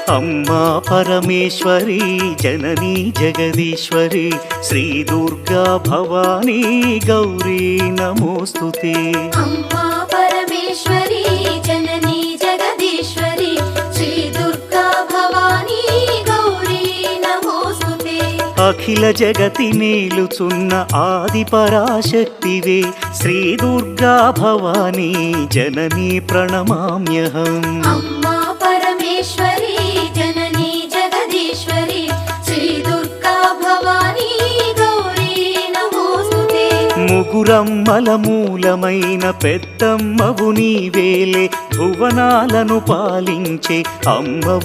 अम्मा परमेश्वरी जननी जगदीश्वरी श्री दुर्गा भवानी गौरी नमोस्तुते। अम्मा परमेश्वरी जननी जगदीश्वरी श्री दुर्गा भवानी गौरी नमोस्तुते। अखिल जगति नेलुचुन्न आदि पराशक्तिवे श्री दुर्गा भवानी जननी प्रणमाम्यहम्। अम्मा परमेश्वरी जननी जगदीश्वरी श्री दुर्गा भवानी गौरी नमोस्तुते। ముగురమ్మల మూలమైన పెద్దమ్మవు నీవేలే భువనాలను పాలించే అమ్మవు